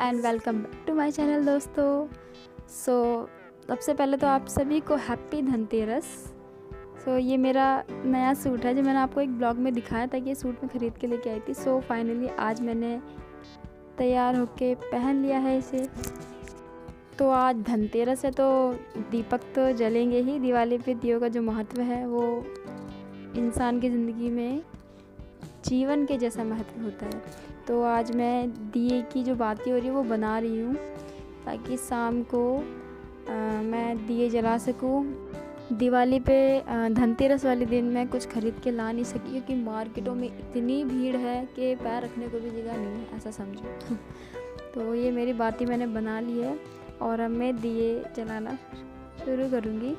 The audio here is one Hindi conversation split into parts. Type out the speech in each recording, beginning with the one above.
And welcome back to my channel दोस्तों। सबसे पहले तो आप सभी को हैप्पी धनतेरस। ये मेरा नया सूट है जो मैंने आपको एक ब्लॉग में दिखाया था कि ये सूट मैं ख़रीद के लेके आई थी। फाइनली आज मैंने तैयार होके पहन लिया है इसे। तो आज धनतेरस है तो दीपक तो जलेंगे ही। दिवाली पे दियों का जो महत्व है वो इंसान की ज़िंदगी में जीवन के जैसा महत्व होता है। तो आज मैं दिए की जो बातें हो रही है वो बना रही हूँ ताकि शाम को मैं दिए जला सकूँ। दिवाली पे धनतेरस वाले दिन मैं कुछ ख़रीद के ला नहीं सकी क्योंकि मार्केटों में इतनी भीड़ है कि पैर रखने को भी जगह नहीं है, ऐसा समझो। तो ये मेरी बातें मैंने बना ली है और अब मैं दिए जलाना शुरू करूँगी।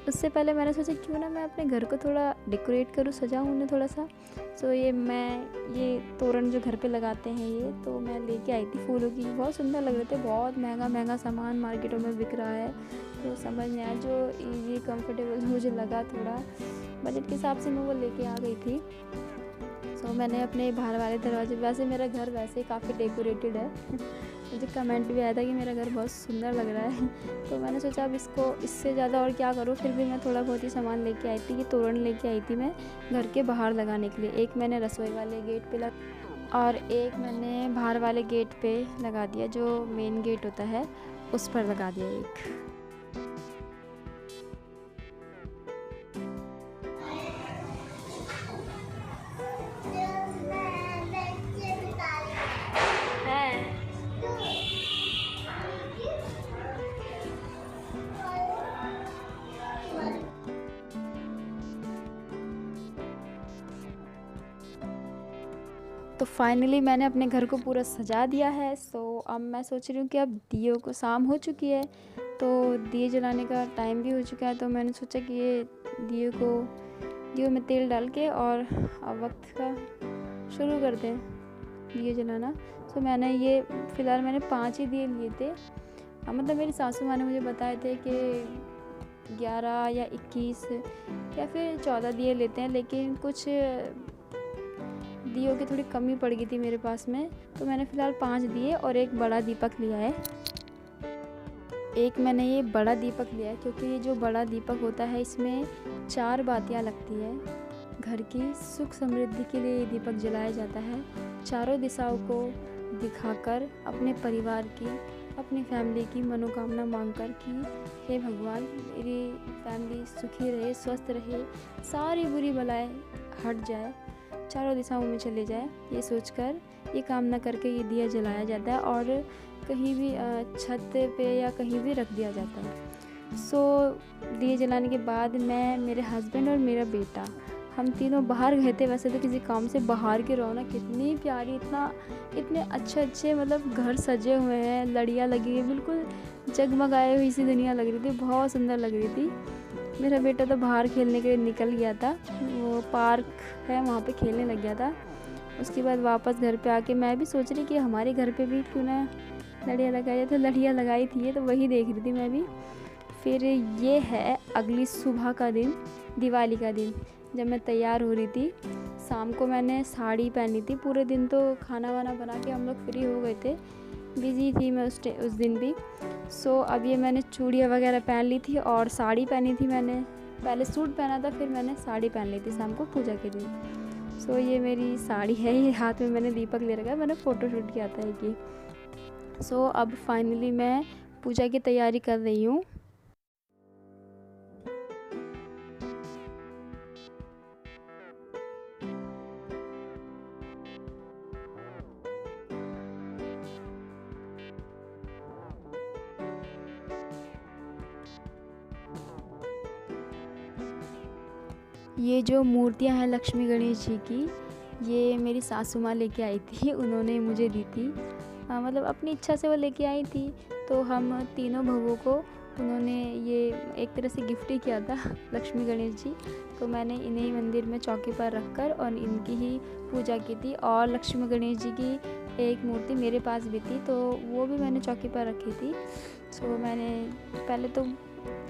उससे पहले मैंने सोचा क्यों ना मैं अपने घर को थोड़ा डेकोरेट करूँ, सजाऊँ उन्हें थोड़ा सा। ये तोरण जो घर पे लगाते हैं ये तो मैं लेके आई थी फूलों की। बहुत सुंदर लग रहे थे। बहुत महंगा सामान मार्केटों में बिक रहा है तो समझ नहीं आया। जो ये कंफर्टेबल मुझे लगा थोड़ा बजट के हिसाब से मैं वो लेके आ गई थी। मैंने अपने बाहर वाले दरवाजे, वैसे मेरा घर वैसे काफ़ी डेकोरेटेड है। मुझे कमेंट भी आया था कि मेरा घर बहुत सुंदर लग रहा है। तो मैंने सोचा अब इसको इससे ज़्यादा और क्या करूँ। फिर भी मैं थोड़ा बहुत ही सामान लेके आई थी। ये तोरण लेके आई थी मैं घर के बाहर लगाने के लिए। एक मैंने रसोई वाले गेट पे और एक मैंने बाहर वाले गेट पे लगा दिया, जो मेन गेट होता है उस पर लगा दिया एक। तो फाइनली मैंने अपने घर को पूरा सजा दिया है। अब मैं सोच रही हूँ कि अब दियों को शाम हो चुकी है तो दिए जलाने का टाइम भी हो चुका है। तो मैंने सोचा कि ये दियों में तेल डाल के और अब वक्त का शुरू कर दें दिए जलाना। मैंने ये फ़िलहाल मैंने 5 ही दिए लिए थे। मतलब मेरी सासू माँ ने मुझे बताए थे कि 11 या 21 या फिर 14 दिए लेते हैं, लेकिन कुछ दियों की थोड़ी कमी पड़ गई थी मेरे पास में। तो मैंने फ़िलहाल 5 दिए और एक बड़ा दीपक लिया है। एक मैंने ये बड़ा दीपक लिया है क्योंकि ये जो बड़ा दीपक होता है इसमें 4 बातियाँ लगती है। घर की सुख समृद्धि के लिए ये दीपक जलाया जाता है, चारों दिशाओं को दिखाकर अपने परिवार की, अपनी फैमिली की मनोकामना मांगकर कि हे भगवान मेरी फैमिली सुखी रहे, स्वस्थ रहे, सारी बुरी बलाएं हट जाए, चारों दिशाओं में चले जाए, ये सोचकर ये कामना करके ये दिया जलाया जाता है और कहीं भी छत पे या कहीं भी रख दिया जाता है। दिए जलाने के बाद मैं, मेरे हस्बैंड और मेरा बेटा, हम तीनों बाहर गए थे वैसे तो किसी काम से। बाहर की रौनक कितनी प्यारी, इतने अच्छे मतलब घर सजे हुए हैं, लड़ियाँ लगी हुई, बिल्कुल जगमगाई हुई सी दुनिया लग रही थी, बहुत सुंदर लग रही थी। मेरा बेटा तो बाहर खेलने के लिए निकल गया था, वो पार्क है वहाँ पे खेलने लग गया था। उसके बाद वापस घर पे आके मैं भी सोच रही कि हमारे घर पे भी क्यों ना लड़ियाँ लगाई जाए। तो लड़ियाँ लगाई थी तो वही देख रही थी मैं भी। फिर ये है अगली सुबह का दिन, दिवाली का दिन, जब मैं तैयार हो रही थी। शाम को मैंने साड़ी पहनी थी। पूरे दिन तो खाना वाना बना के हम लोग फ्री हो गए थे, बिज़ी थी मैं उस दिन भी। अब ये मैंने चूड़ियाँ वगैरह पहन ली थी और साड़ी पहनी थी। मैंने पहले सूट पहना था, फिर मैंने साड़ी पहन ली थी शाम को पूजा के दिन। ये मेरी साड़ी है, ये हाथ में मैंने दीपक ले रखा है, मैंने फ़ोटो शूट किया था कि। अब फाइनली मैं पूजा की तैयारी कर रही हूँ। ये जो मूर्तियाँ हैं लक्ष्मी गणेश जी की, ये मेरी सासू माँ लेके आई थी, उन्होंने मुझे दी थी। मतलब अपनी इच्छा से वो लेके आई थी। तो हम तीनों बहुओं को उन्होंने ये एक तरह से गिफ्ट ही किया था लक्ष्मी गणेश जी। तो मैंने इन्हें मंदिर में चौकी पर रखकर और इनकी ही पूजा की थी। और लक्ष्मी गणेश जी की एक मूर्ति मेरे पास भी थी तो वो भी मैंने चौकी पर रखी थी। मैंने पहले तो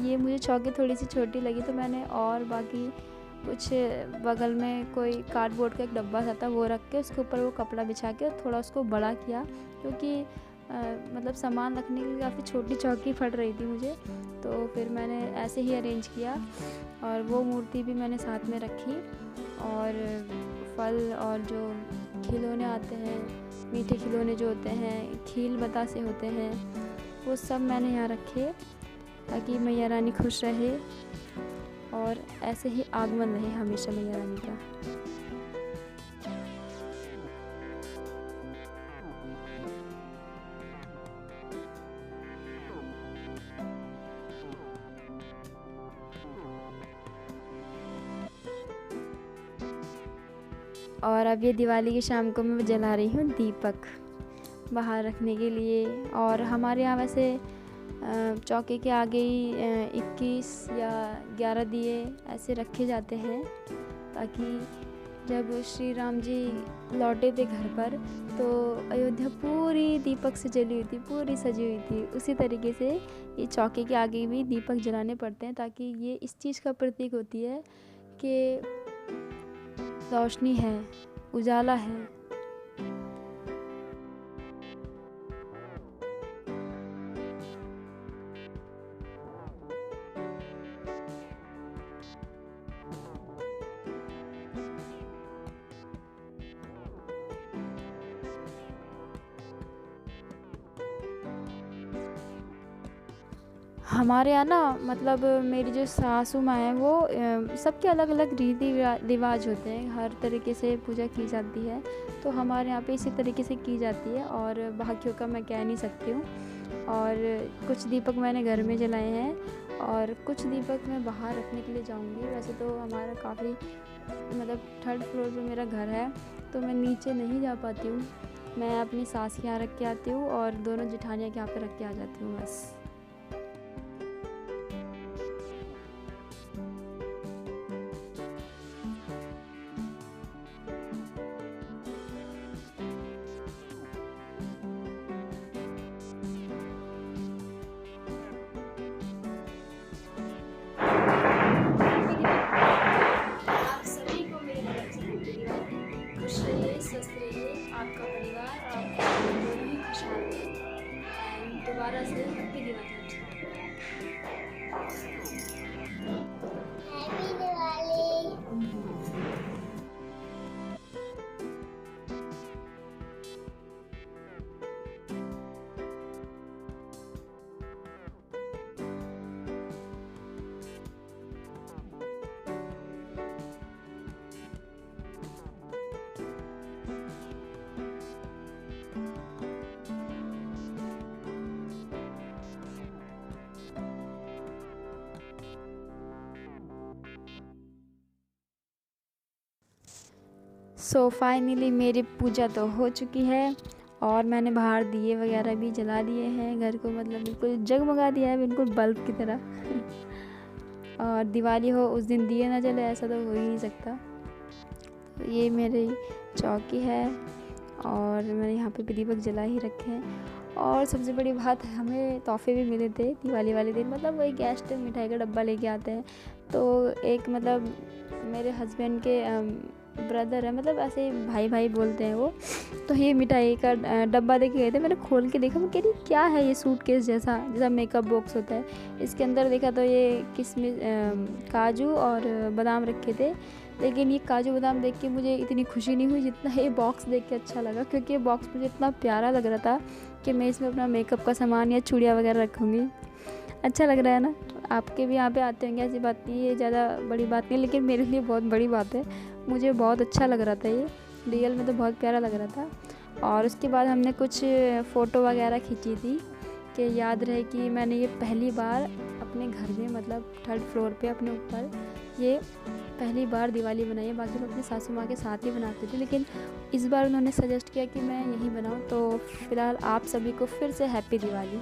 ये मुझे चौकी थोड़ी सी छोटी लगी तो मैंने और बाकी कुछ बगल में कोई कार्डबोर्ड का एक डब्बा सा था वो रख के उसके ऊपर वो कपड़ा बिछा के थोड़ा उसको बड़ा किया, क्योंकि मतलब सामान रखने के लिए काफ़ी छोटी चौकी पड़ रही थी मुझे, तो फिर मैंने ऐसे ही अरेंज किया और वो मूर्ति भी मैंने साथ में रखी। और फल और जो खिलौने आते हैं, मीठे खिलौने जो होते हैं, खील बतासे होते हैं, वो सब मैंने यहाँ रखे ताकि मैया रानी खुश रहे और ऐसे ही आगमन रहे हमेशा मैया रानी का। और अब ये दिवाली की शाम को मैं जला रही हूँ दीपक बाहर रखने के लिए। और हमारे यहाँ वैसे चौके के आगे ही 21 या 11 दिए ऐसे रखे जाते हैं, ताकि जब श्री राम जी लौटे थे घर पर तो अयोध्या पूरी दीपक से जली हुई थी, पूरी सजी हुई थी। उसी तरीके से ये चौके के आगे भी दीपक जलाने पड़ते हैं, ताकि ये इस चीज़ का प्रतीक होती है कि रोशनी है, उजाला है। हमारे यहाँ ना मतलब मेरी जो सासू माँ है वो सबके अलग अलग रीति रिवाज होते हैं, हर तरीके से पूजा की जाती है। तो हमारे यहाँ पे इसी तरीके से की जाती है और बाकियों का मैं कह नहीं सकती हूँ। और कुछ दीपक मैंने घर में जलाए हैं और कुछ दीपक मैं बाहर रखने के लिए जाऊँगी। वैसे तो हमारा काफ़ी मतलब 3rd फ्लोर पे मेरा घर है, तो मैं नीचे नहीं जा पाती हूँ। मैं अपनी सास के यहाँ रख के आती हूँ और दोनों जेठानियाँ के यहाँ पे रख के आ जाती हूँ बस। स्वस्थ रहिए, आपका परिवार और दोनों ही खुशहाल रहे। एंड दोबारा से हैप्पी दिवाली। सो फाइनली मेरी पूजा तो हो चुकी है और मैंने बाहर दिए वगैरह भी जला दिए हैं। घर को मतलब बिल्कुल जगमगा दिया है, बिल्कुल बल्ब की तरह। और दिवाली हो उस दिन दिए ना जले, ऐसा तो हो ही नहीं सकता। तो ये मेरी चौकी है और मैंने यहाँ पे दीपक जला ही रखे हैं। और सबसे बड़ी बात है, हमें तोहफे भी मिले थे दिवाली वाले दिन। मतलब वही गेस्ट मिठाई का डब्बा लेके आते हैं, तो एक मतलब मेरे हस्बैंड के ब्रदर है, मतलब ऐसे भाई भाई बोलते हैं वो। तो ये मिठाई का डब्बा देके गए थे। मैंने खोल के देखा, मैं कह रही क्या है ये, सूटकेस जैसा मेकअप बॉक्स होता है। इसके अंदर देखा तो ये किशमिश काजू और बादाम रखे थे। लेकिन ये काजू बादाम देख के मुझे इतनी खुशी नहीं हुई जितना ये बॉक्स देख के अच्छा लगा, क्योंकि ये बॉक्स मुझे इतना प्यारा लग रहा था कि मैं इसमें अपना मेकअप का सामान या चूड़ियाँ वगैरह रखूँगी। अच्छा लग रहा है ना। आपके भी यहाँ पे आते होंगे, ऐसी बात नहीं, ये ज़्यादा बड़ी बात नहीं, लेकिन मेरे लिए बहुत बड़ी बात है। मुझे बहुत अच्छा लग रहा था, ये रियल में तो बहुत प्यारा लग रहा था। और उसके बाद हमने कुछ फ़ोटो वगैरह खींची थी कि याद रहे कि मैंने ये पहली बार अपने घर में, मतलब 3rd फ्लोर पे अपने ऊपर, ये पहली बार दिवाली बनाई है। बाकी लोग अपनी सासू माँ के साथ ही बनाते थे, लेकिन इस बार उन्होंने सजेस्ट किया कि मैं यहीं बनाऊँ। तो फ़िलहाल आप सभी को फिर से हैप्पी दिवाली।